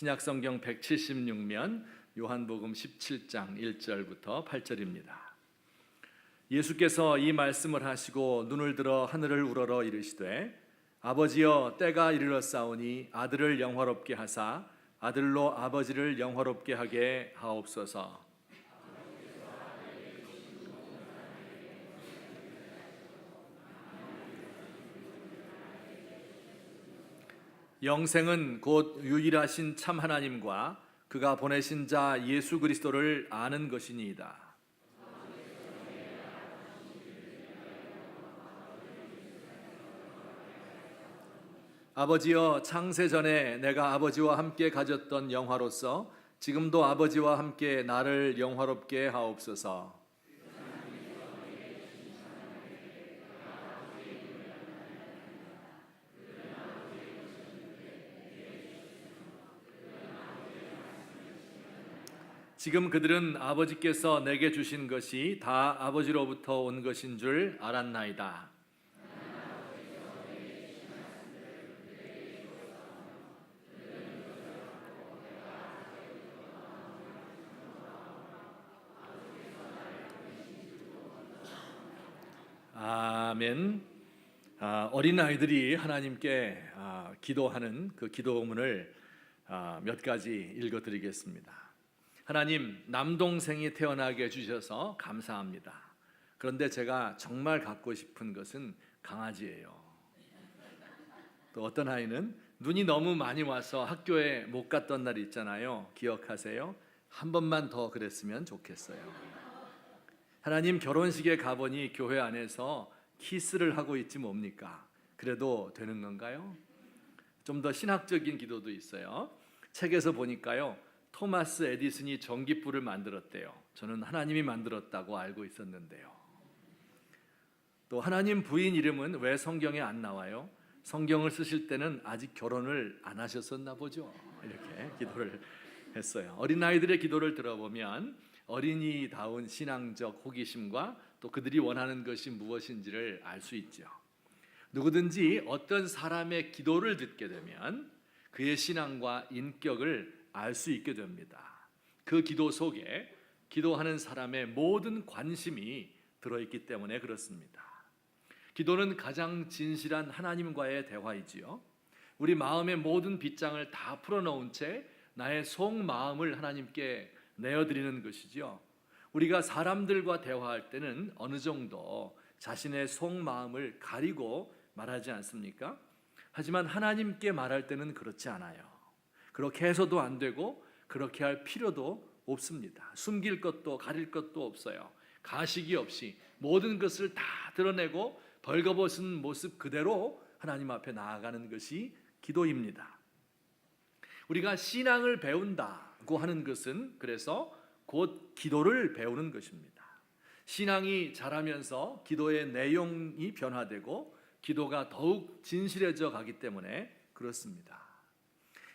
신약성경 176면 요한복음 17장 1절부터 8절입니다. 예수께서 이 말씀을 하시고 눈을 들어 하늘을 우러러 이르시되 아버지여 때가 이르렀사오니 아들을 영화롭게 하사 아들로 아버지를 영화롭게 하게 하옵소서. 영생은 곧 유일하신 참 하나님과 그가 보내신 자 예수 그리스도를 아는 것이니이다. 아버지여 창세 전에 내가 아버지와 함께 가졌던 영화로서 지금도 아버지와 함께 나를 영화롭게 하옵소서. 지금 그들은 아버지께서 내게 주신 것이 다 아버지로부터 온 것인 줄 알았나이다. 아멘. 어린아이들이 하나님께 기도하는 그 기도문을 몇 가지 읽어드리겠습니다. 하나님, 남동생이 태어나게 해주셔서 감사합니다. 그런데 제가 정말 갖고 싶은 것은 강아지예요. 또 어떤 아이는 눈이 너무 많이 와서 학교에 못 갔던 날 있잖아요. 기억하세요? 한 번만 더 그랬으면 좋겠어요. 하나님, 결혼식에 가보니 교회 안에서 키스를 하고 있지 뭡니까? 그래도 되는 건가요? 좀 더 신학적인 기도도 있어요. 책에서 보니까요, 토마스 에디슨이 전기불을 만들었대요. 저는 하나님이 만들었다고 알고 있었는데요. 또 하나님 부인 이름은 왜 성경에 안 나와요? 성경을 쓰실 때는 아직 결혼을 안 하셨었나 보죠. 이렇게 기도를 했어요. 어린아이들의 기도를 들어보면 어린이다운 신앙적 호기심과 또 그들이 원하는 것이 무엇인지를 알 수 있죠. 누구든지 어떤 사람의 기도를 듣게 되면 그의 신앙과 인격을 알 수 있게 됩니다. 그 기도 속에 기도하는 사람의 모든 관심이 들어있기 때문에 그렇습니다. 기도는 가장 진실한 하나님과의 대화이지요. 우리 마음의 모든 빗장을 다 풀어놓은 채 나의 속마음을 하나님께 내어드리는 것이죠. 우리가 사람들과 대화할 때는 어느 정도 자신의 속마음을 가리고 말하지 않습니까? 하지만 하나님께 말할 때는 그렇지 않아요. 그렇게 해서도 안 되고 그렇게 할 필요도 없습니다. 숨길 것도 가릴 것도 없어요. 가식이 없이 모든 것을 다 드러내고 벌거벗은 모습 그대로 하나님 앞에 나아가는 것이 기도입니다. 우리가 신앙을 배운다고 하는 것은 그래서 곧 기도를 배우는 것입니다. 신앙이 자라면서 기도의 내용이 변화되고 기도가 더욱 진실해져 가기 때문에 그렇습니다.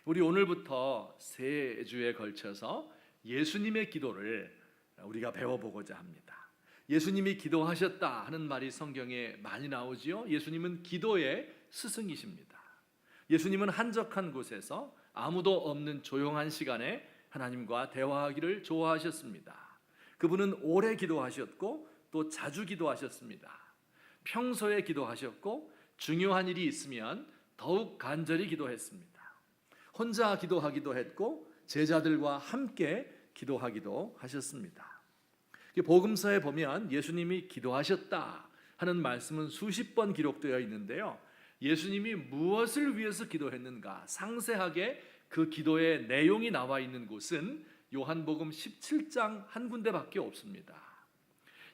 우리 오늘부터 세 주에 걸쳐서 예수님의 기도를 우리가 배워보고자 합니다. 예수님이 기도하셨다 하는 말이 성경에 많이 나오지요. 예수님은 기도의 스승이십니다. 예수님은 한적한 곳에서 아무도 없는 조용한 시간에 하나님과 대화하기를 좋아하셨습니다. 그분은 오래 기도하셨고 또 자주 기도하셨습니다. 평소에 기도하셨고 중요한 일이 있으면 더욱 간절히 기도했습니다. 혼자 기도하기도 했고 제자들과 함께 기도하기도 하셨습니다. 복음서에 보면 예수님이 기도하셨다 하는 말씀은 수십 번 기록되어 있는데요. 예수님이 무엇을 위해서 기도했는가 상세하게 그 기도의 내용이 나와 있는 곳은 요한복음 17장 한 군데밖에 없습니다.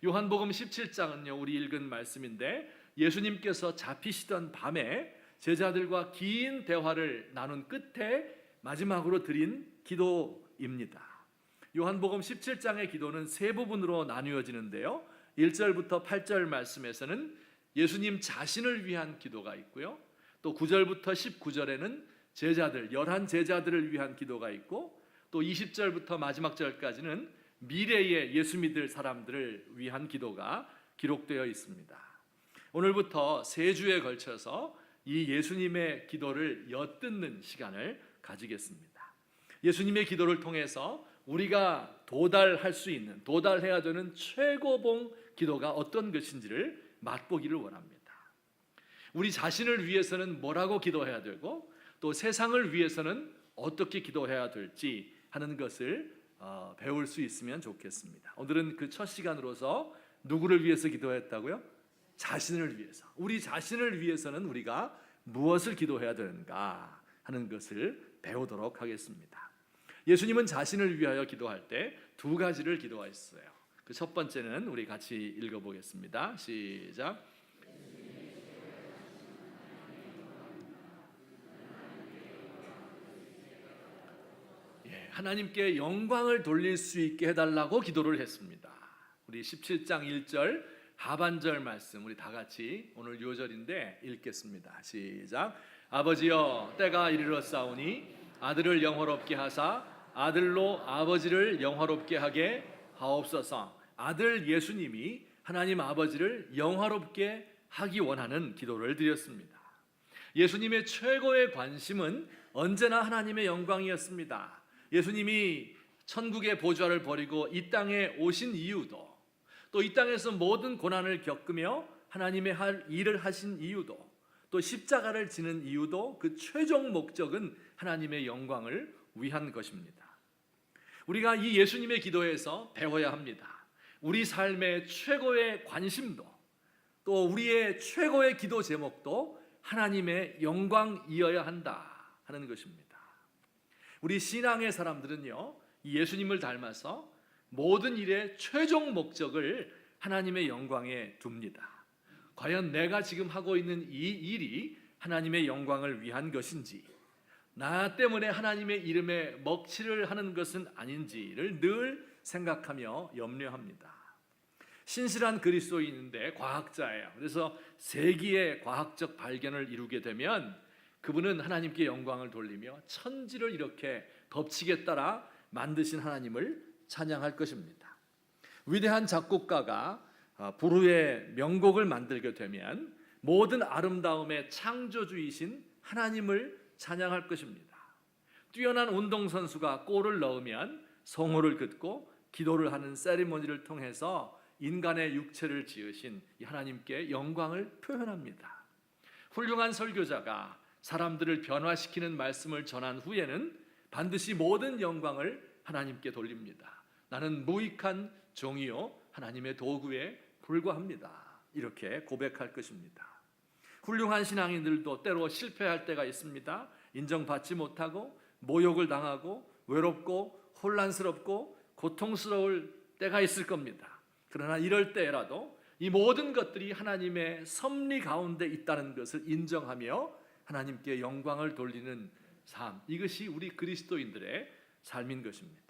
요한복음 17장은요, 우리 읽은 말씀인데 예수님께서 잡히시던 밤에 제자들과 긴 대화를 나눈 끝에 마지막으로 드린 기도입니다. 요한복음 17장의 기도는 세 부분으로 나누어지는데요. 1절부터 8절 말씀에서는 예수님 자신을 위한 기도가 있고요. 또 9절부터 19절에는 제자들, 11제자들을 위한 기도가 있고 또 20절부터 마지막 절까지는 미래의 예수 믿을 사람들을 위한 기도가 기록되어 있습니다. 오늘부터 세 주에 걸쳐서 이 예수님의 기도를 엿듣는 시간을 가지겠습니다. 예수님의 기도를 통해서 우리가 도달할 수 있는, 도달해야 되는 최고봉 기도가 어떤 것인지를 맛보기를 원합니다. 우리 자신을 위해서는 뭐라고 기도해야 되고 또 세상을 위해서는 어떻게 기도해야 될지 하는 것을 배울 수 있으면 좋겠습니다. 오늘은 그 첫 시간으로서 누구를 위해서 기도했다고요? 자신을 위해서. 우리 자신을 위해서는 우리가 무엇을 기도해야 되는가 하는 것을 배우도록 하겠습니다. 예수님은 자신을 위하여 기도할 때 두 가지를 기도하셨어요. 그 첫 번째는 우리 같이 읽어보겠습니다. 시작. 하나님께 영광을 돌릴 수 있게 해달라고 기도를 했습니다. 우리 17장 1절 하반절 말씀 우리 다 같이 오늘 요절인데 읽겠습니다. 시작. 아버지여 때가 이르렀사오니 아들을 영화롭게 하사 아들로 아버지를 영화롭게 하게 하옵소서. 아들 예수님이 하나님 아버지를 영화롭게 하기 원하는 기도를 드렸습니다. 예수님의 최고의 관심은 언제나 하나님의 영광이었습니다. 예수님이 천국의 보좌를 버리고 이 땅에 오신 이유도, 또 이 땅에서 모든 고난을 겪으며 하나님의 할 일을 하신 이유도, 또 십자가를 지는 이유도 그 최종 목적은 하나님의 영광을 위한 것입니다. 우리가 이 예수님의 기도에서 배워야 합니다. 우리 삶의 최고의 관심도, 또 우리의 최고의 기도 제목도 하나님의 영광이어야 한다 하는 것입니다. 우리 신앙의 사람들은요, 이 예수님을 닮아서 모든 일의 최종 목적을 하나님의 영광에 둡니다. 과연 내가 지금 하고 있는 이 일이 하나님의 영광을 위한 것인지, 나 때문에 하나님의 이름에 먹칠을 하는 것은 아닌지를 늘 생각하며 염려합니다. 신실한 그리스도인인데 과학자예요. 그래서 세기의 과학적 발견을 이루게 되면 그분은 하나님께 영광을 돌리며 천지를 이렇게 덮치게 따라 만드신 하나님을 찬양할 것입니다. 위대한 작곡가가 불후의 명곡을 만들게 되면 모든 아름다움의 창조주이신 하나님을 찬양할 것입니다. 뛰어난 운동선수가 골을 넣으면 성호를 긋고 기도를 하는 세리머니를 통해서 인간의 육체를 지으신 하나님께 영광을 표현합니다. 훌륭한 설교자가 사람들을 변화시키는 말씀을 전한 후에는 반드시 모든 영광을 하나님께 돌립니다. 나는 무익한 종이요 하나님의 도구에 불과합니다. 이렇게 고백할 것입니다. 훌륭한 신앙인들도 때로 실패할 때가 있습니다. 인정받지 못하고 모욕을 당하고 외롭고 혼란스럽고 고통스러울 때가 있을 겁니다. 그러나 이럴 때라도 이 모든 것들이 하나님의 섭리 가운데 있다는 것을 인정하며 하나님께 영광을 돌리는 삶, 이것이 우리 그리스도인들의 삶인 것입니다.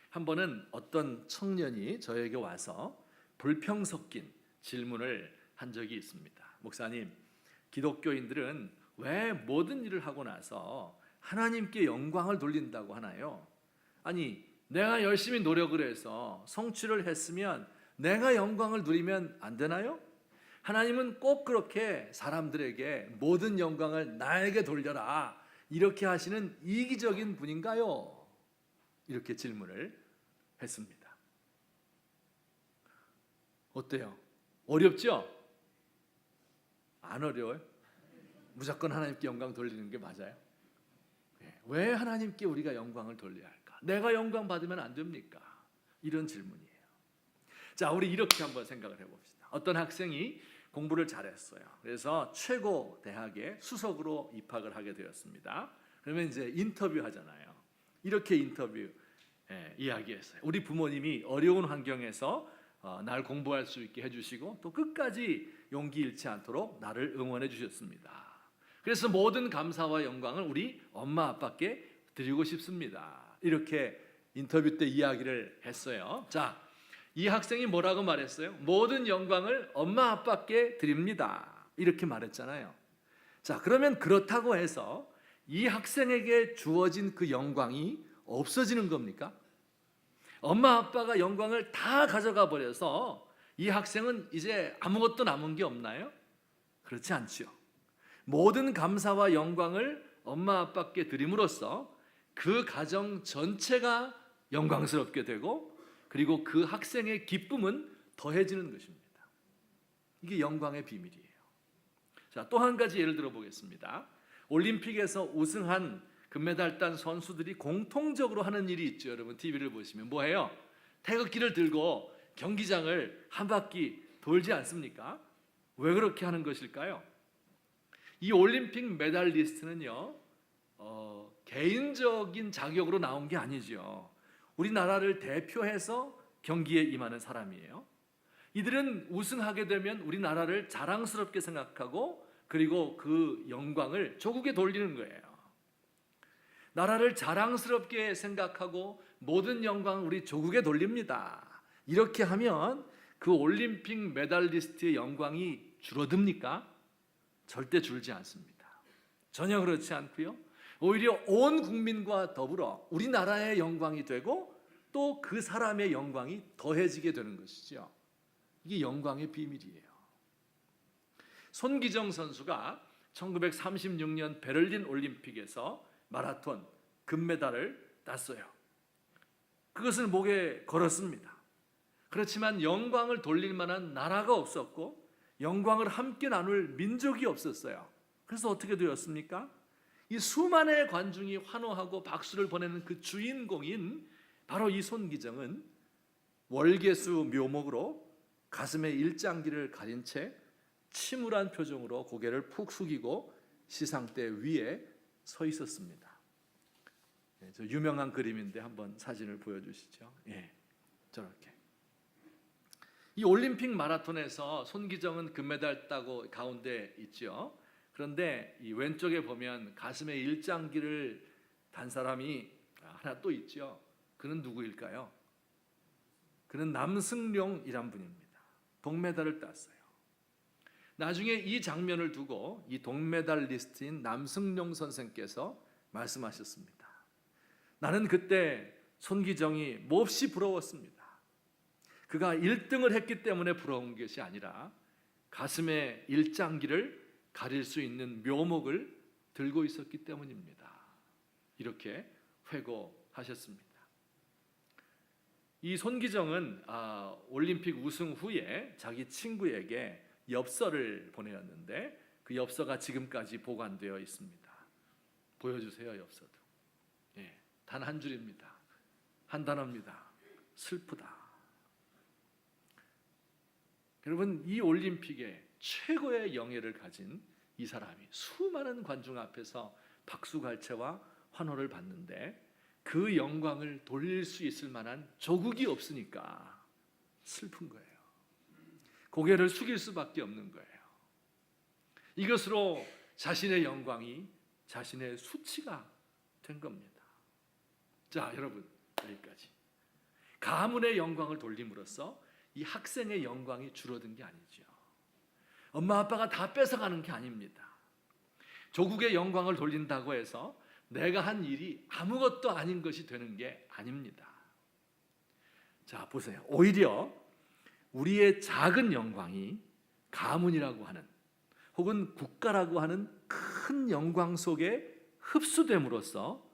한 번은 어떤 청년이 저에게 와서 불평 섞인 질문을 한 적이 있습니다. 목사님, 기독교인들은 왜 모든 일을 하고 나서 하나님께 영광을 돌린다고 하나요? 아니, 내가 열심히 노력을 해서 성취를 했으면 내가 영광을 누리면 안 되나요? 하나님은 꼭 그렇게 사람들에게 모든 영광을 나에게 돌려라 이렇게 하시는 이기적인 분인가요? 이렇게 질문을 했습니다. 어때요? 어렵죠? 안 어려워요? 무조건 하나님께 영광 돌리는 게 맞아요? 왜 하나님께 우리가 영광을 돌려야 할까? 내가 영광 받으면 안 됩니까? 이런 질문이에요. 자, 우리 이렇게 한번 생각을 해봅시다. 어떤 학생이 공부를 잘했어요. 그래서 최고 대학에 수석으로 입학을 하게 되었습니다. 그러면 이제 인터뷰 하잖아요. 이렇게 인터뷰 이야기했어요. 우리 부모님이 어려운 환경에서 날 공부할 수 있게 해주시고 또 끝까지 용기 잃지 않도록 나를 응원해 주셨습니다. 그래서 모든 감사와 영광을 우리 엄마 아빠께 드리고 싶습니다. 이렇게 인터뷰 때 이야기를 했어요. 자, 이 학생이 뭐라고 말했어요? 모든 영광을 엄마 아빠께 드립니다. 이렇게 말했잖아요. 자, 그러면 그렇다고 해서 이 학생에게 주어진 그 영광이 없어지는 겁니까? 엄마 아빠가 영광을 다 가져가 버려서 이 학생은 이제 아무것도 남은 게 없나요? 그렇지 않지요. 모든 감사와 영광을 엄마 아빠께 드림으로써 그 가정 전체가 영광스럽게 되고, 그리고 그 학생의 기쁨은 더해지는 것입니다. 이게 영광의 비밀이에요. 자, 또 한 가지 예를 들어 보겠습니다. 올림픽에서 우승한 금메달 딴 선수들이 공통적으로 하는 일이 있죠. 여러분 TV를 보시면 뭐해요? 태극기를 들고 경기장을 한 바퀴 돌지 않습니까? 왜 그렇게 하는 것일까요? 이 올림픽 메달리스트는요, 개인적인 자격으로 나온 게 아니죠. 우리나라를 대표해서 경기에 임하는 사람이에요. 이들은 우승하게 되면 우리나라를 자랑스럽게 생각하고, 그리고 그 영광을 조국에 돌리는 거예요. 나라를 자랑스럽게 생각하고 모든 영광을 우리 조국에 돌립니다. 이렇게 하면 그 올림픽 메달리스트의 영광이 줄어듭니까? 절대 줄지 않습니다. 전혀 그렇지 않고요. 오히려 온 국민과 더불어 우리나라의 영광이 되고, 또 그 사람의 영광이 더해지게 되는 것이죠. 이게 영광의 비밀이에요. 손기정 선수가 1936년 베를린 올림픽에서 마라톤 금메달을 땄어요. 그것을 목에 걸었습니다. 그렇지만 영광을 돌릴 만한 나라가 없었고, 영광을 함께 나눌 민족이 없었어요. 그래서 어떻게 되었습니까? 이 수만의 관중이 환호하고 박수를 보내는 그 주인공인 바로 이 손기정은 월계수 묘목으로 가슴에 일장기를 가린 채 침울한 표정으로 고개를 푹 숙이고 시상대 위에 서 있었습니다. 저 유명한 그림인데 한번 사진을 보여주시죠. 저렇게. 이 올림픽 마라톤에서 손기정은 금메달 따고 가운데 있죠. 그런데 이 왼쪽에 보면 가슴에 일장기를 단 사람이 하나 또 있죠. 그는 누구일까요? 그는 남승룡이란 분입니다. 동메달을 땄어요. 나중에 이 장면을 두고 이 동메달리스트인 남승룡 선생께서 말씀하셨습니다. 나는 그때 손기정이 몹시 부러웠습니다. 그가 1등을 했기 때문에 부러운 것이 아니라 가슴에 일장기를 가릴 수 있는 묘목을 들고 있었기 때문입니다. 이렇게 회고하셨습니다. 이 손기정은 올림픽 우승 후에 자기 친구에게 엽서를 보내었는데, 그 엽서가 지금까지 보관되어 있습니다. 보여주세요. 엽서도. 단 한 줄입니다. 한 단어입니다. 슬프다. 여러분, 이 올림픽에 최고의 영예를 가진 이 사람이 수많은 관중 앞에서 박수갈채와 환호를 받는데, 그 영광을 돌릴 수 있을 만한 조국이 없으니까 슬픈 거예요. 고개를 숙일 수밖에 없는 거예요. 이것으로 자신의 영광이 자신의 수치가 된 겁니다. 자, 여러분, 여기까지. 가문의 영광을 돌림으로써 이 학생의 영광이 줄어든 게 아니죠. 엄마 아빠가 다 뺏어가는 게 아닙니다. 조국의 영광을 돌린다고 해서 내가 한 일이 아무것도 아닌 것이 되는 게 아닙니다. 자, 보세요. 오히려 우리의 작은 영광이 가문이라고 하는, 혹은 국가라고 하는 큰 영광 속에 흡수됨으로써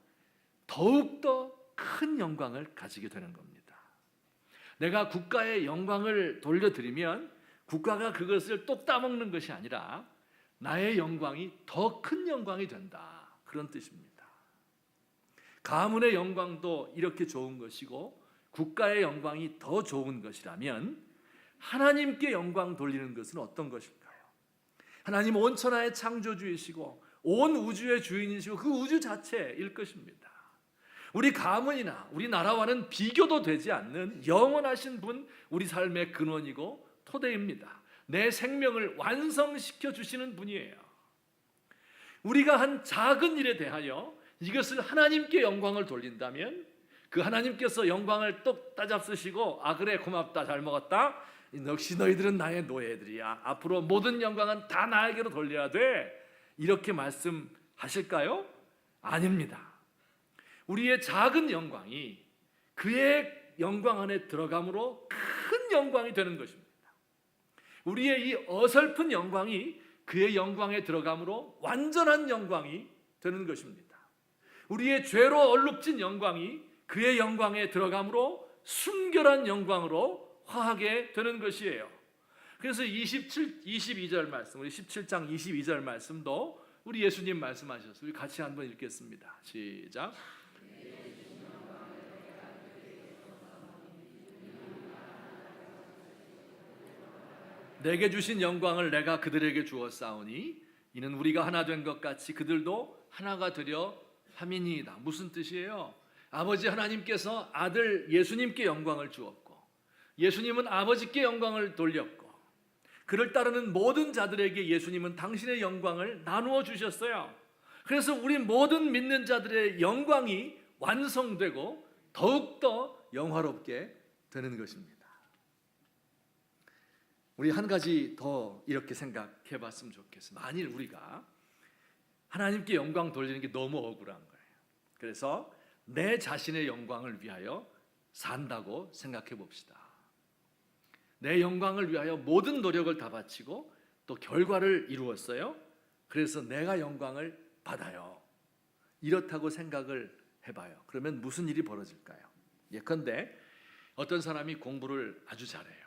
더욱더 큰 영광을 가지게 되는 겁니다. 내가 국가의 영광을 돌려드리면 국가가 그것을 똑 따먹는 것이 아니라 나의 영광이 더 큰 영광이 된다, 그런 뜻입니다. 가문의 영광도 이렇게 좋은 것이고 국가의 영광이 더 좋은 것이라면 하나님께 영광 돌리는 것은 어떤 것일까요? 하나님 온 천하의 창조주이시고 온 우주의 주인이시고 그 우주 자체일 것입니다. 우리 가문이나 우리 나라와는 비교도 되지 않는 영원하신 분, 우리 삶의 근원이고 토대입니다. 내 생명을 완성시켜 주시는 분이에요. 우리가 한 작은 일에 대하여 이것을 하나님께 영광을 돌린다면 그 하나님께서 영광을 똑 따잡수시고 그래 고맙다 잘 먹었다, 역시 너희들은 나의 노예들이야, 앞으로 모든 영광은 다 나에게로 돌려야 돼, 이렇게 말씀하실까요? 아닙니다. 우리의 작은 영광이 그의 영광 안에 들어감으로 큰 영광이 되는 것입니다. 우리의 이 어설픈 영광이 그의 영광에 들어감으로 완전한 영광이 되는 것입니다. 우리의 죄로 얼룩진 영광이 그의 영광에 들어감으로 순결한 영광으로 화하게 되는 것이에요. 그래서 22절 말씀, 우리 17장 22절 말씀도 우리 예수님 말씀하셨어요. 우리 같이 한번 읽겠습니다. 시작. 내게 주신 영광을 내가 그들에게 주었사오니 이는 우리가 하나 된 것 같이 그들도 하나가 되려 함이니이다. 무슨 뜻이에요? 아버지 하나님께서 아들 예수님께 영광을 주었고 예수님은 아버지께 영광을 돌렸고 그를 따르는 모든 자들에게 예수님은 당신의 영광을 나누어 주셨어요. 그래서 우리 모든 믿는 자들의 영광이 완성되고 더욱더 영화롭게 되는 것입니다. 우리 한 가지 더 이렇게 생각해 봤으면 좋겠어요. 만일 우리가 하나님께 영광 돌리는 게 너무 억울한 거예요. 그래서 내 자신의 영광을 위하여 산다고 생각해 봅시다. 내 영광을 위하여 모든 노력을 다 바치고 또 결과를 이루었어요. 그래서 내가 영광을 받아요. 이렇다고 생각을 해봐요. 그러면 무슨 일이 벌어질까요? 예컨대 어떤 사람이 공부를 아주 잘해요.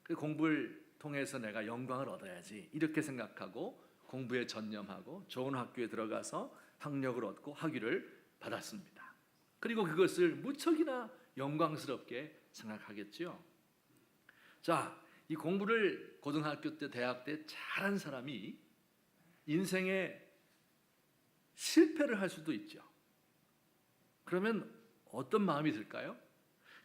그 공부를 통해서 내가 영광을 얻어야지 이렇게 생각하고 공부에 전념하고 좋은 학교에 들어가서 학력을 얻고 학위를 받았습니다. 그리고 그것을 무척이나 영광스럽게 생각하겠죠. 자, 이 공부를 고등학교 때, 대학 때 잘한 사람이 인생에 실패를 할 수도 있죠. 그러면 어떤 마음이 들까요?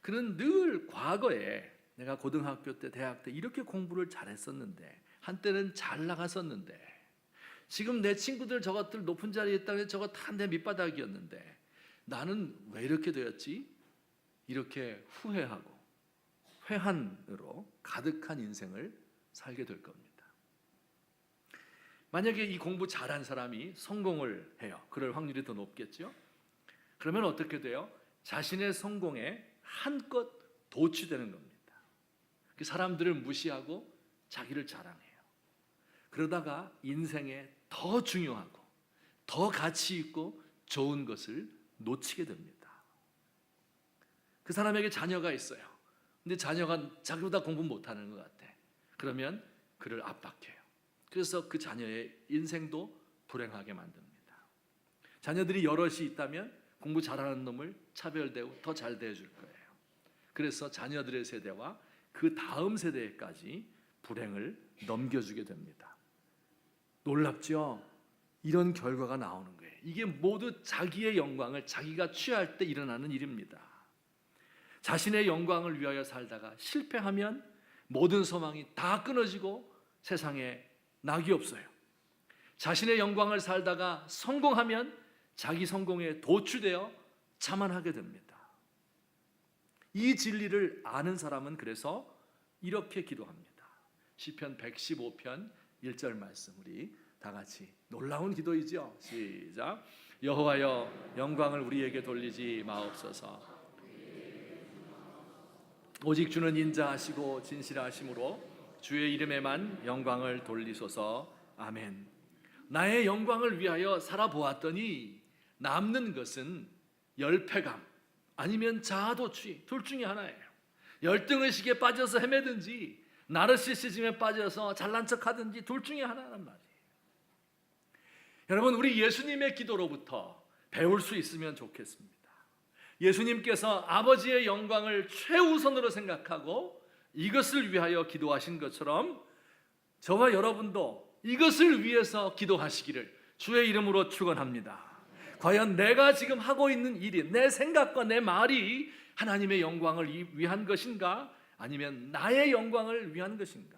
그는 늘 과거에 내가 고등학교 때, 대학 때 이렇게 공부를 잘했었는데 한때는 잘 나갔었는데 지금 내 친구들 저것들 높은 자리에 있다면 저거 다 내 밑바닥이었는데 나는 왜 이렇게 되었지? 이렇게 후회하고 회한으로 가득한 인생을 살게 될 겁니다. 만약에 이 공부 잘한 사람이 성공을 해요. 그럴 확률이 더 높겠죠? 그러면 어떻게 돼요? 자신의 성공에 한껏 도취되는 겁니다. 사람들을 무시하고 자기를 자랑해요. 그러다가 인생에 더 중요하고 더 가치 있고 좋은 것을 놓치게 됩니다. 그 사람에게 자녀가 있어요. 근데 자녀가 자기보다 공부 못하는 것 같아. 그러면 그를 압박해요. 그래서 그 자녀의 인생도 불행하게 만듭니다. 자녀들이 여럿이 있다면 공부 잘하는 놈을 차별대고 더 잘 대해줄 거예요. 그래서 자녀들의 세대와 그 다음 세대까지 불행을 넘겨주게 됩니다. 놀랍죠? 이런 결과가 나오는 거예요. 이게 모두 자기의 영광을 자기가 취할 때 일어나는 일입니다. 자신의 영광을 위하여 살다가 실패하면 모든 소망이 다 끊어지고 세상에 낙이 없어요. 자신의 영광을 살다가 성공하면 자기 성공에 도취되어 자만하게 됩니다. 이 진리를 아는 사람은 그래서 이렇게 기도합니다. 시편 115편 1절 말씀 우리 다 같이 놀라운 기도이죠. 시작. 여호와여 영광을 우리에게 돌리지 마옵소서. 오직 주는 인자하시고 진실하심으로 주의 이름에만 영광을 돌리소서. 아멘. 나의 영광을 위하여 살아보았더니 남는 것은 열패감 아니면 자아도취 둘 중에 하나예요. 열등의식에 빠져서 헤매든지 나르시시즘에 빠져서 잘난 척하든지 둘 중에 하나란 말이에요. 여러분 우리 예수님의 기도로부터 배울 수 있으면 좋겠습니다. 예수님께서 아버지의 영광을 최우선으로 생각하고 이것을 위하여 기도하신 것처럼 저와 여러분도 이것을 위해서 기도하시기를 주의 이름으로 축원합니다. 과연 내가 지금 하고 있는 일이 내 생각과 내 말이 하나님의 영광을 위한 것인가 아니면 나의 영광을 위한 것인가?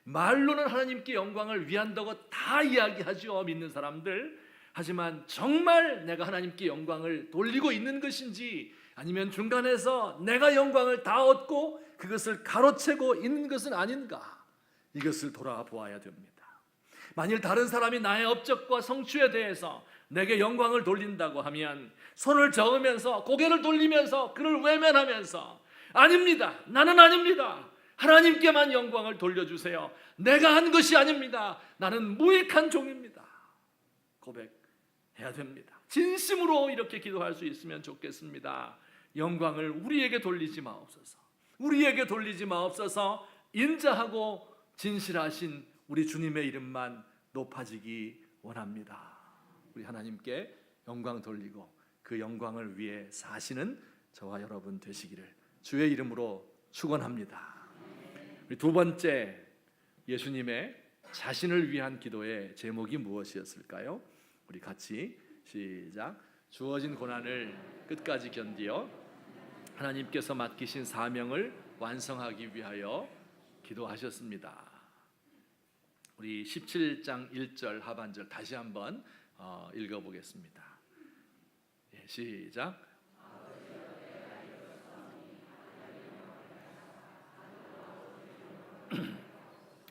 말로는 하나님께 영광을 위한다고 다 이야기하죠, 믿는 사람들. 하지만 정말 내가 하나님께 영광을 돌리고 있는 것인지 아니면 중간에서 내가 영광을 다 얻고 그것을 가로채고 있는 것은 아닌가? 이것을 돌아보아야 됩니다. 만일 다른 사람이 나의 업적과 성취에 대해서 내게 영광을 돌린다고 하면 손을 저으면서 고개를 돌리면서 그를 외면하면서 아닙니다. 나는 아닙니다. 하나님께만 영광을 돌려주세요. 내가 한 것이 아닙니다. 나는 무익한 종입니다. 해야 됩니다. 진심으로 이렇게 기도할 수 있으면 좋겠습니다. 영광을 우리에게 돌리지 마옵소서. 우리에게 돌리지 마옵소서. 인자하고 진실하신 우리 주님의 이름만 높아지기 원합니다. 우리 하나님께 영광 돌리고 그 영광을 위해 사시는 저와 여러분 되시기를 주의 이름으로 축원합니다. 우리 두 번째, 예수님의 자신을 위한 기도의 제목이 무엇이었을까요? 우리 같이 시작. 주어진 고난을 끝까지 견디어 하나님께서 맡기신 사명을 완성하기 위하여 기도하셨습니다. 우리 17장 1절 하반절 다시 한번 읽어보겠습니다. 시작.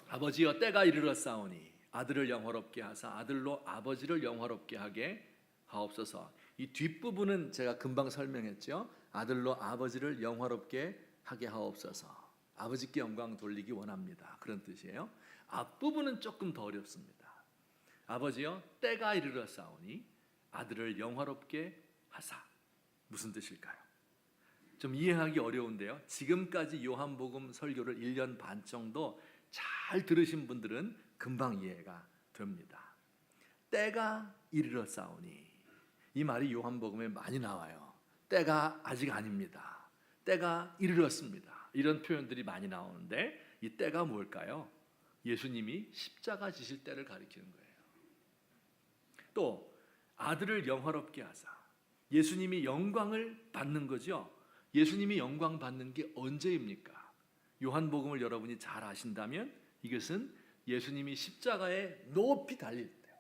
아버지여, 때가 이르렀사오니 아들을 영화롭게 하사 아들로 아버지를 영화롭게 하게 하옵소서. 이 뒷부분은 제가 금방 설명했죠. 아들로 아버지를 영화롭게 하게 하옵소서. 아버지께 영광 돌리기 원합니다. 그런 뜻이에요. 앞부분은 조금 더 어렵습니다. 아버지여, 때가 이르렀사오니 아들을 영화롭게 하사. 무슨 뜻일까요? 좀 이해하기 어려운데요. 지금까지 요한복음 설교를 1년 반 정도 잘 들으신 분들은 금방 이해가 됩니다. 때가 이르렀사오니, 이 말이 요한복음에 많이 나와요. 때가 아직 아닙니다. 때가 이르렀습니다. 이런 표현들이 많이 나오는데 이 때가 뭘까요? 예수님이 십자가 지실 때를 가리키는 거예요. 또 아들을 영화롭게 하사, 예수님이 영광을 받는 거죠. 예수님이 영광 받는 게 언제입니까? 요한복음을 여러분이 잘 아신다면 이것은 예수님이 십자가에 높이 달릴 때,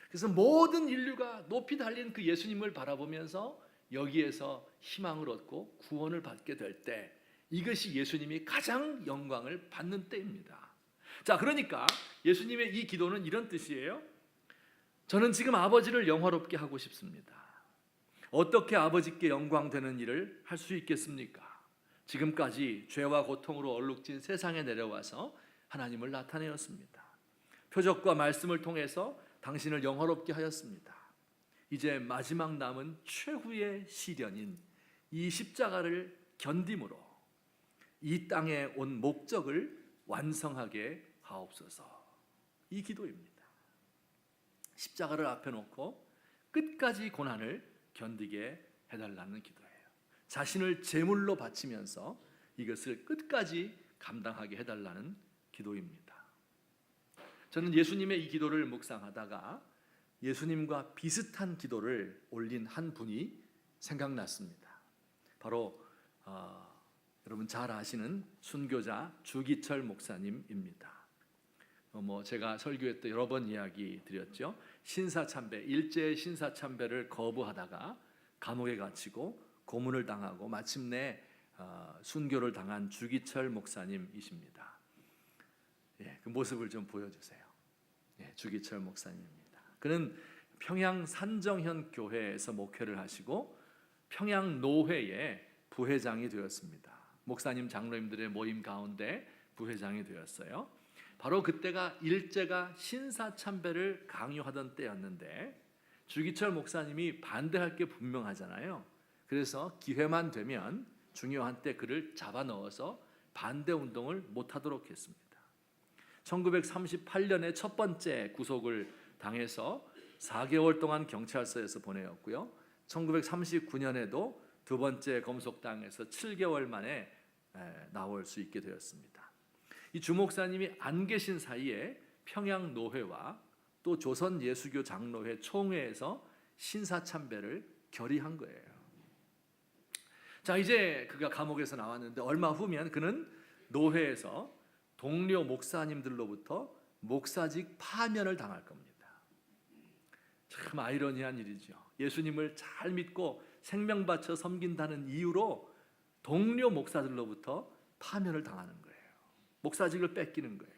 그래서 모든 인류가 높이 달린 그 예수님을 바라보면서 여기에서 희망을 얻고 구원을 받게 될 때, 이것이 예수님이 가장 영광을 받는 때입니다. 자, 그러니까 예수님의 이 기도는 이런 뜻이에요. 저는 지금 아버지를 영화롭게 하고 싶습니다. 어떻게 아버지께 영광되는 일을 할 수 있겠습니까? 지금까지 죄와 고통으로 얼룩진 세상에 내려와서 하나님을 나타내었습니다. 표적과 말씀을 통해서 당신을 영화롭게 하였습니다. 이제 마지막 남은 최후의 시련인 이 십자가를 견딤으로 이 땅에 온 목적을 완성하게 하옵소서. 이 기도입니다. 십자가를 앞에 놓고 끝까지 고난을 견디게 해달라는 기도예요. 자신을 제물로 바치면서 이것을 끝까지 감당하게 해달라는 기도입니다. 저는 예수님의 이 기도를 묵상하다가 예수님과 비슷한 기도를 올린 한 분이 생각났습니다. 바로 여러분 잘 아시는 순교자 주기철 목사님입니다. 제가 설교회 때 여러 번 이야기 드렸죠. 신사참배, 일제 신사참배를 거부하다가 감옥에 갇히고 고문을 당하고 마침내 순교를 당한 주기철 목사님이십니다. 그 모습을 좀 보여주세요. 주기철 목사님입니다. 그는 평양 산정현 교회에서 목회를 하시고 평양 노회의 부회장이 되었습니다. 목사님 장로님들의 모임 가운데 부회장이 되었어요. 바로 그때가 일제가 신사참배를 강요하던 때였는데 주기철 목사님이 반대할 게 분명하잖아요. 그래서 기회만 되면 중요한 때 그를 잡아넣어서 반대 운동을 못하도록 했습니다. 1938년에 첫 번째 구속을 당해서 4개월 동안 경찰서에서 보내었고요. 1939년에도 두 번째 검속당해서 7개월 만에 나올 수 있게 되었습니다. 이 주 목사님이 안 계신 사이에 평양 노회와 또 조선 예수교 장로회 총회에서 신사참배를 결의한 거예요. 자, 이제 그가 감옥에서 나왔는데 얼마 후면 그는 노회에서 동료 목사님들로부터 목사직 파면을 당할 겁니다. 참 아이러니한 일이죠. 예수님을 잘 믿고 생명 바쳐 섬긴다는 이유로 동료 목사들로부터 파면을 당하는 거예요. 목사직을 뺏기는 거예요.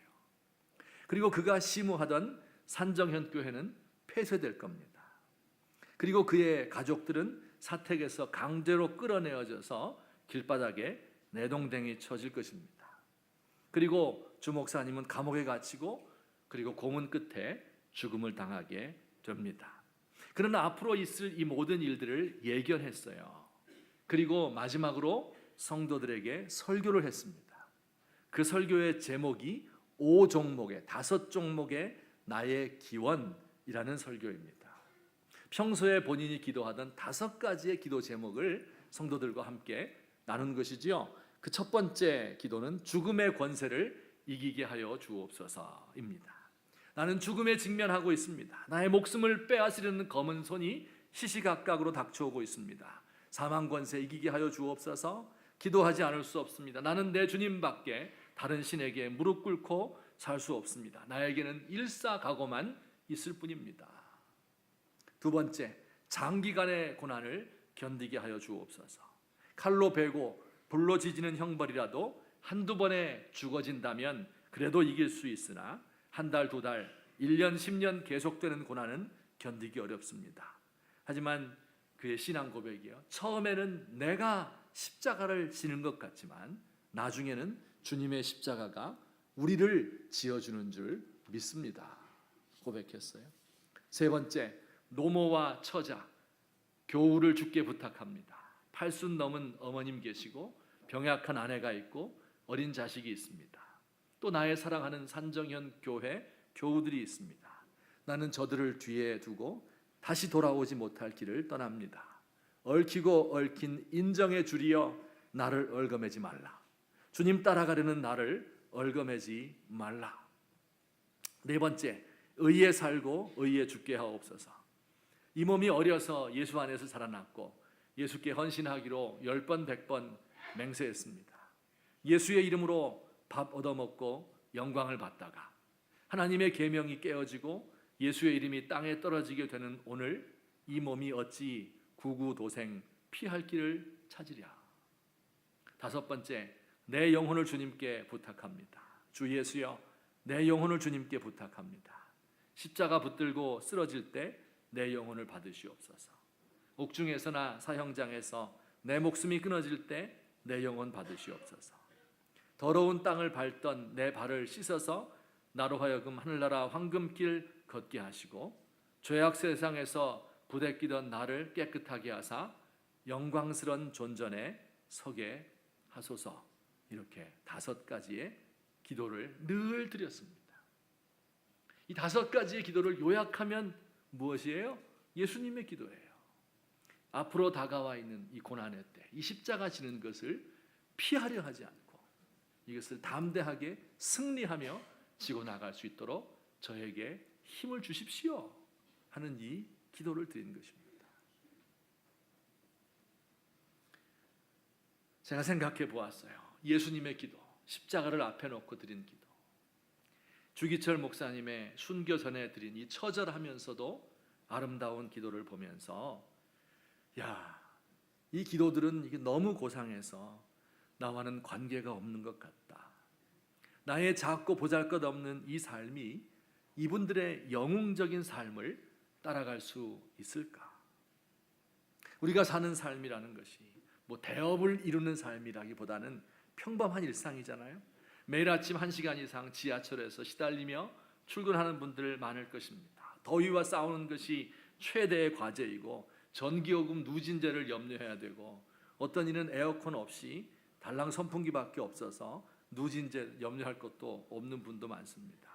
그리고 그가 심우하던 산정현 교회는 폐쇄될 겁니다. 그리고 그의 가족들은 사택에서 강제로 끌어내어져서 길바닥에 내동댕이 쳐질 것입니다. 그리고 주 목사님은 감옥에 갇히고 그리고 고문 끝에 죽음을 당하게 됩니다. 그러나 앞으로 있을 이 모든 일들을 예견했어요. 그리고 마지막으로 성도들에게 설교를 했습니다. 그 설교의 제목이 5종목의 5종목의 나의 기원이라는 설교입니다. 평소에 본인이 기도하던 5가지의 기도 제목을 성도들과 함께 나눈 것이지요. 그 첫 번째 기도는 죽음의 권세를 이기게 하여 주옵소서입니다. 나는 죽음에 직면하고 있습니다. 나의 목숨을 빼앗으려는 검은 손이 시시각각으로 닥쳐오고 있습니다. 사망 권세 이기게 하여 주옵소서. 기도하지 않을 수 없습니다. 나는 내 주님밖에 다른 신에게 무릎 꿇고 살 수 없습니다. 나에게는 일사각오만 있을 뿐입니다. 두 번째, 장기간의 고난을 견디게 하여 주옵소서. 칼로 베고 불로 지지는 형벌이라도 한두 번에 죽어진다면 그래도 이길 수 있으나 한 달, 두 달, 1년, 10년 계속되는 고난은 견디기 어렵습니다. 하지만 그의 신앙 고백이요, 처음에는 내가 십자가를 지는 것 같지만 나중에는 주님의 십자가가 우리를 지어주는 줄 믿습니다 고백했어요. 세 번째, 노모와 처자, 교우를 주께 부탁합니다. 80 넘은 어머님 계시고 병약한 아내가 있고 어린 자식이 있습니다. 또 나의 사랑하는 산정현 교회 교우들이 있습니다. 나는 저들을 뒤에 두고 다시 돌아오지 못할 길을 떠납니다. 얽히고 얽힌 인정의 줄이여 나를 얽어매지 말라. 주님 따라가려는 나를 얽어매지 말라. 네 번째, 의에 살고 의에 죽게 하옵소서. 이 몸이 어려서 예수 안에서 살아났고 예수께 헌신하기로 10번 100번 맹세했습니다. 예수의 이름으로 밥 얻어먹고 영광을 받다가 하나님의 계명이 깨어지고 예수의 이름이 땅에 떨어지게 되는 오늘, 이 몸이 어찌 구구도생 피할 길을 찾으랴. 다섯 번째, 내 영혼을 주님께 부탁합니다. 주 예수여, 내 영혼을 주님께 부탁합니다. 십자가 붙들고 쓰러질 때 내 영혼을 받으시옵소서. 옥중에서나 사형장에서 내 목숨이 끊어질 때 내 영혼 받으시옵소서. 더러운 땅을 밟던 내 발을 씻어서 나로 하여금 하늘나라 황금길 걷게 하시고 죄악 세상에서 부대끼던 나를 깨끗하게 하사 영광스런 존전에 서게 하소서. 이렇게 5가지의 기도를 늘 드렸습니다. 이 5가지의 기도를 요약하면 무엇이에요? 예수님의 기도예요. 앞으로 다가와 있는 이 고난의 때, 이 십자가 지는 것을 피하려 하지 않고 이것을 담대하게 승리하며 지고 나갈 수 있도록 저에게 힘을 주십시오 하는 이 기도를 드리는 것입니다. 제가 생각해 보았어요. 예수님의 기도, 십자가를 앞에 놓고 드린 기도, 주기철 목사님의 순교 전에 드린 이 처절하면서도 아름다운 기도를 보면서 이 기도들은 이게 너무 고상해서 나와는 관계가 없는 것 같다. 나의 작고 보잘것없는 이 삶이 이분들의 영웅적인 삶을 따라갈 수 있을까? 우리가 사는 삶이라는 것이 대업을 이루는 삶이라기보다는 평범한 일상이잖아요. 매일 아침 1시간 이상 지하철에서 시달리며 출근하는 분들 많을 것입니다. 더위와 싸우는 것이 최대의 과제이고 전기요금 누진제를 염려해야 되고 어떤 이는 에어컨 없이 달랑 선풍기밖에 없어서 누진제 염려할 것도 없는 분도 많습니다.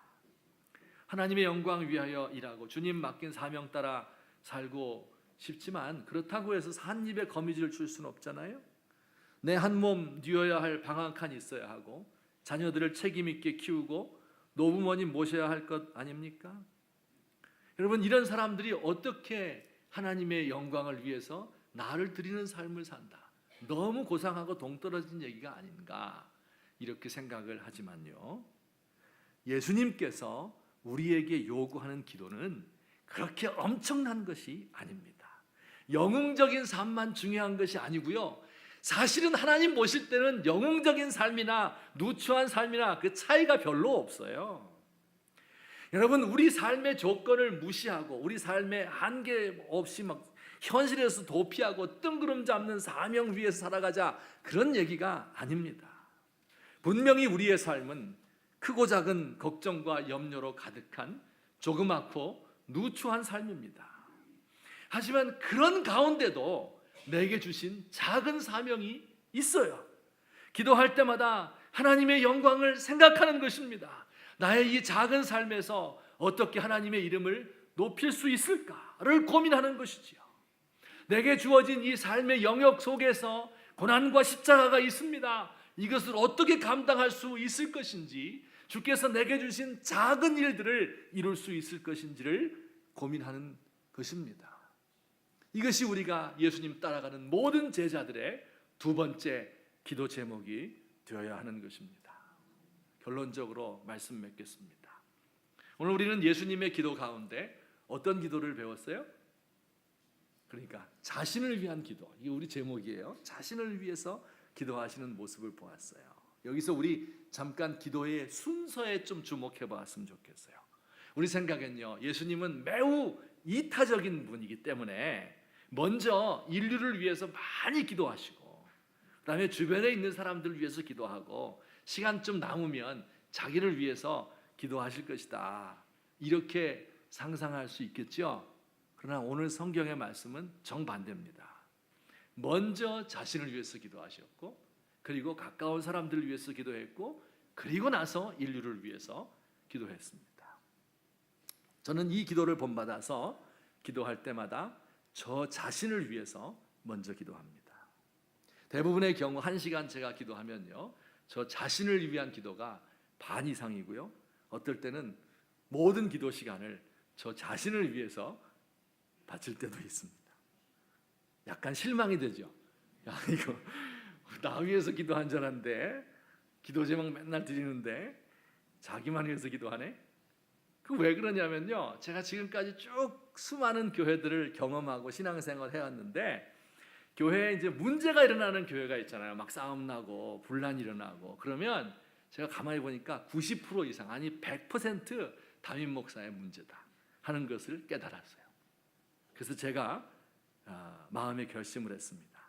하나님의 영광 위하여 일하고 주님 맡긴 사명 따라 살고 싶지만 그렇다고 해서 한 입에 거미줄을 줄 수는 없잖아요. 내 한 몸 누워야 할 방한칸이 있어야 하고 자녀들을 책임 있게 키우고 노부모님 모셔야 할 것 아닙니까? 여러분, 이런 사람들이 어떻게 하나님의 영광을 위해서 나를 드리는 삶을 산다. 너무 고상하고 동떨어진 얘기가 아닌가 이렇게 생각을 하지만요, 예수님께서 우리에게 요구하는 기도는 그렇게 엄청난 것이 아닙니다. 영웅적인 삶만 중요한 것이 아니고요, 사실은 하나님 보실 때는 영웅적인 삶이나 누추한 삶이나 그 차이가 별로 없어요. 여러분, 우리 삶의 조건을 무시하고 우리 삶의 한계 없이 현실에서 도피하고 뜬구름 잡는 사명 위에서 살아가자, 그런 얘기가 아닙니다. 분명히 우리의 삶은 크고 작은 걱정과 염려로 가득한 조그맣고 누추한 삶입니다. 하지만 그런 가운데도 내게 주신 작은 사명이 있어요. 기도할 때마다 하나님의 영광을 생각하는 것입니다. 나의 이 작은 삶에서 어떻게 하나님의 이름을 높일 수 있을까를 고민하는 것이지요. 내게 주어진 이 삶의 영역 속에서 고난과 십자가가 있습니다. 이것을 어떻게 감당할 수 있을 것인지, 주께서 내게 주신 작은 일들을 이룰 수 있을 것인지를 고민하는 것입니다. 이것이 우리가 예수님 따라가는 모든 제자들의 두 번째 기도 제목이 되어야 하는 것입니다. 결론적으로 말씀 맺겠습니다. 오늘 우리는 예수님의 기도 가운데 어떤 기도를 배웠어요? 그러니까 자신을 위한 기도, 이게 우리 제목이에요. 자신을 위해서 기도하시는 모습을 보았어요. 여기서 우리 잠깐 기도의 순서에 좀 주목해 봤으면 좋겠어요. 우리 생각엔요, 예수님은 매우 이타적인 분이기 때문에 먼저 인류를 위해서 많이 기도하시고, 그 다음에 주변에 있는 사람들을 위해서 기도하고, 시간 좀 남으면 자기를 위해서 기도하실 것이다, 이렇게 상상할 수 있겠죠. 그러나 오늘 성경의 말씀은 정반대입니다. 먼저 자신을 위해서 기도하셨고, 그리고 가까운 사람들을 위해서 기도했고, 그리고 나서 인류를 위해서 기도했습니다. 저는 이 기도를 본받아서 기도할 때마다 저 자신을 위해서 먼저 기도합니다. 대부분의 경우 1시간 제가 기도하면요, 저 자신을 위한 기도가 반 이상이고요, 어떨 때는 모든 기도 시간을 저 자신을 위해서 바칠 때도 있습니다. 약간 실망이 되죠. 야, 이거 나 위해서 기도한 줄 알았는데, 기도 제목 맨날 드리는데 자기만 위해서 기도하네. 그 왜 그러냐면요, 제가 지금까지 쭉 수많은 교회들을 경험하고 신앙생활 해왔는데, 교회에 이제 문제가 일어나는 교회가 있잖아요. 막 싸움 나고 분란이 일어나고, 그러면 제가 가만히 보니까 90% 이상, 아니 100% 담임 목사의 문제다 하는 것을 깨달았어요. 그래서 제가 마음의 결심을 했습니다.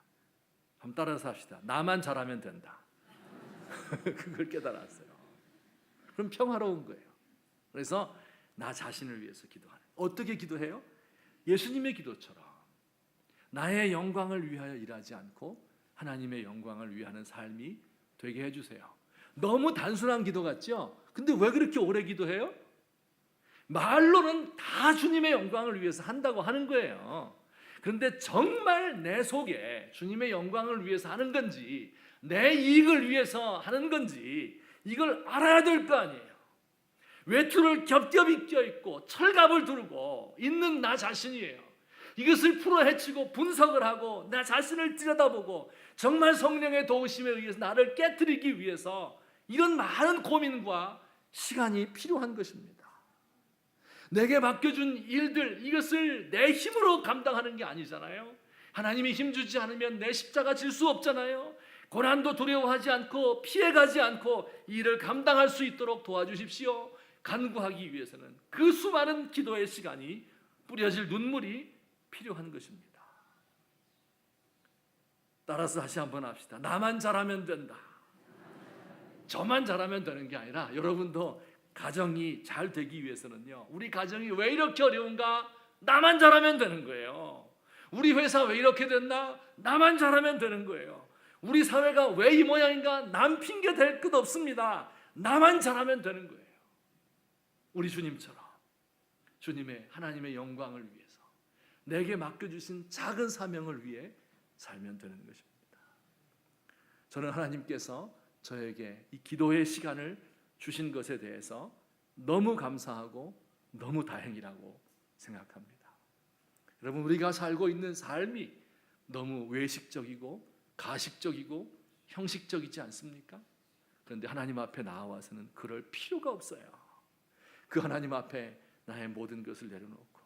한번 따라서 합시다. 나만 잘하면 된다. 그걸 깨달았어요. 그럼 평화로운 거예요. 그래서 나 자신을 위해서 기도하는. 어떻게 기도해요? 예수님의 기도처럼 나의 영광을 위하여 일하지 않고 하나님의 영광을 위하는 삶이 되게 해주세요. 너무 단순한 기도 같죠? 근데 왜 그렇게 오래 기도해요? 말로는 다 주님의 영광을 위해서 한다고 하는 거예요. 그런데 정말 내 속에 주님의 영광을 위해서 하는 건지, 내 이익을 위해서 하는 건지, 이걸 알아야 될 거 아니에요. 외투를 겹겹이 껴입고 철갑을 두르고 있는 나 자신이에요. 이것을 풀어헤치고 분석을 하고 나 자신을 들여다보고 정말 성령의 도우심에 의해서 나를 깨트리기 위해서 이런 많은 고민과 시간이 필요한 것입니다. 내게 맡겨준 일들, 이것을 내 힘으로 감당하는 게 아니잖아요. 하나님이 힘주지 않으면 내 십자가 질 수 없잖아요. 고난도 두려워하지 않고 피해가지 않고 이 일을 감당할 수 있도록 도와주십시오. 간구하기 위해서는 그 수많은 기도의 시간이, 뿌려질 눈물이 필요한 것입니다. 따라서 다시 한번 합시다. 나만 잘하면 된다. 저만 잘하면 되는 게 아니라 여러분도 가정이 잘 되기 위해서는요, 우리 가정이 왜 이렇게 어려운가? 나만 잘하면 되는 거예요. 우리 회사 왜 이렇게 됐나? 나만 잘하면 되는 거예요. 우리 사회가 왜 이 모양인가? 남 핑계 댈 것 없습니다. 나만 잘하면 되는 거예요. 우리 주님처럼 주님의 하나님의 영광을 위해서 내게 맡겨주신 작은 사명을 위해 살면 되는 것입니다. 저는 하나님께서 저에게 이 기도의 시간을 주신 것에 대해서 너무 감사하고 너무 다행이라고 생각합니다. 여러분, 우리가 살고 있는 삶이 너무 외식적이고 가식적이고 형식적이지 않습니까? 그런데 하나님 앞에 나와서는 그럴 필요가 없어요. 그 하나님 앞에 나의 모든 것을 내려놓고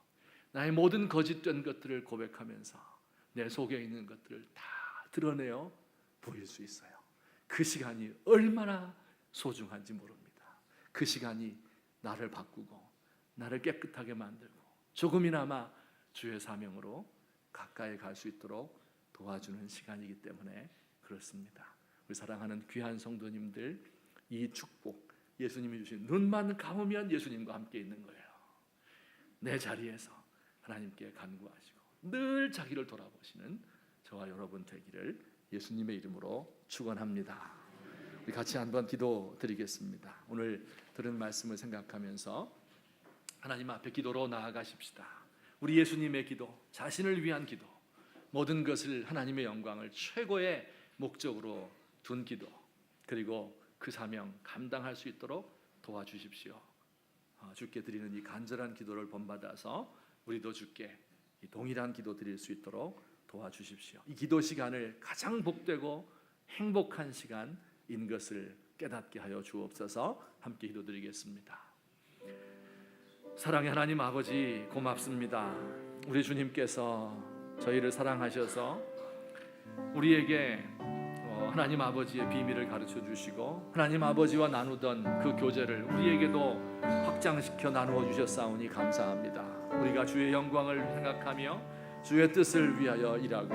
나의 모든 거짓된 것들을 고백하면서 내 속에 있는 것들을 다 드러내어 보일 수 있어요. 그 시간이 얼마나 소중한지 모릅니다. 그 시간이 나를 바꾸고 나를 깨끗하게 만들고 조금이나마 주의 사명으로 가까이 갈 수 있도록 도와주는 시간이기 때문에 그렇습니다. 우리 사랑하는 귀한 성도님들, 이 축복, 예수님이 주신, 눈만 감으면 예수님과 함께 있는 거예요. 내 자리에서 하나님께 간구하시고 늘 자기를 돌아보시는 저와 여러분 되기를 예수님의 이름으로 축원합니다. 우리 같이 한번 기도드리겠습니다. 오늘 들은 말씀을 생각하면서 하나님 앞에 기도로 나아가십시다. 우리 예수님의 기도, 자신을 위한 기도, 모든 것을 하나님의 영광을 최고의 목적으로 둔 기도, 그리고 그 사명 감당할 수 있도록 도와주십시오. 주께 드리는 이 간절한 기도를 본받아서 우리도 주께 이 동일한 기도 드릴 수 있도록 도와주십시오. 이 기도 시간을 가장 복되고 행복한 시간인 것을 깨닫게 하여 주옵소서. 함께 기도드리겠습니다. 사랑의 하나님 아버지, 고맙습니다. 우리 주님께서 저희를 사랑하셔서 우리에게 하나님 아버지의 비밀을 가르쳐 주시고 하나님 아버지와 나누던 그 교제를 우리에게도 확장시켜 나누어 주셨사오니 감사합니다. 우리가 주의 영광을 생각하며 주의 뜻을 위하여 일하고,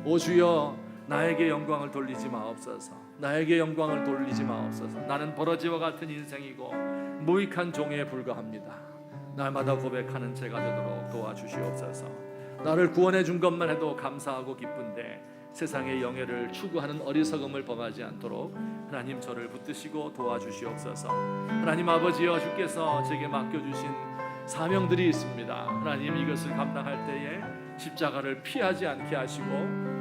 오 주여, 나에게 영광을 돌리지 마옵소서. 나에게 영광을 돌리지 마옵소서. 나는 버러지와 같은 인생이고 무익한 종에 불과합니다. 날마다 고백하는 제가 되도록 도와주시옵소서. 나를 구원해 준 것만 해도 감사하고 기쁜데 세상의 영예를 추구하는 어리석음을 범하지 않도록 하나님 저를 붙드시고 도와주시옵소서. 하나님 아버지여, 주께서 제게 맡겨주신 사명들이 있습니다. 하나님, 이것을 감당할 때에 십자가를 피하지 않게 하시고,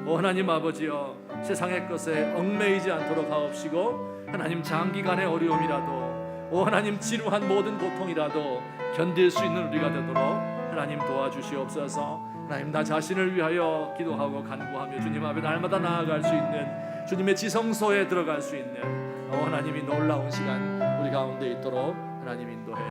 오 하나님 아버지여, 세상의 것에 얽매이지 않도록 하옵시고, 하나님 장기간의 어려움이라도, 오 하나님 지루한 모든 고통이라도 견딜 수 있는 우리가 되도록 하나님 도와주시옵소서. 하나님, 나 자신을 위하여 기도하고 간구하며 주님 앞에 날마다 나아갈 수 있는, 주님의 지성소에 들어갈 수 있는 하나님이 놀라운 시간 우리 가운데 있도록 하나님 인도해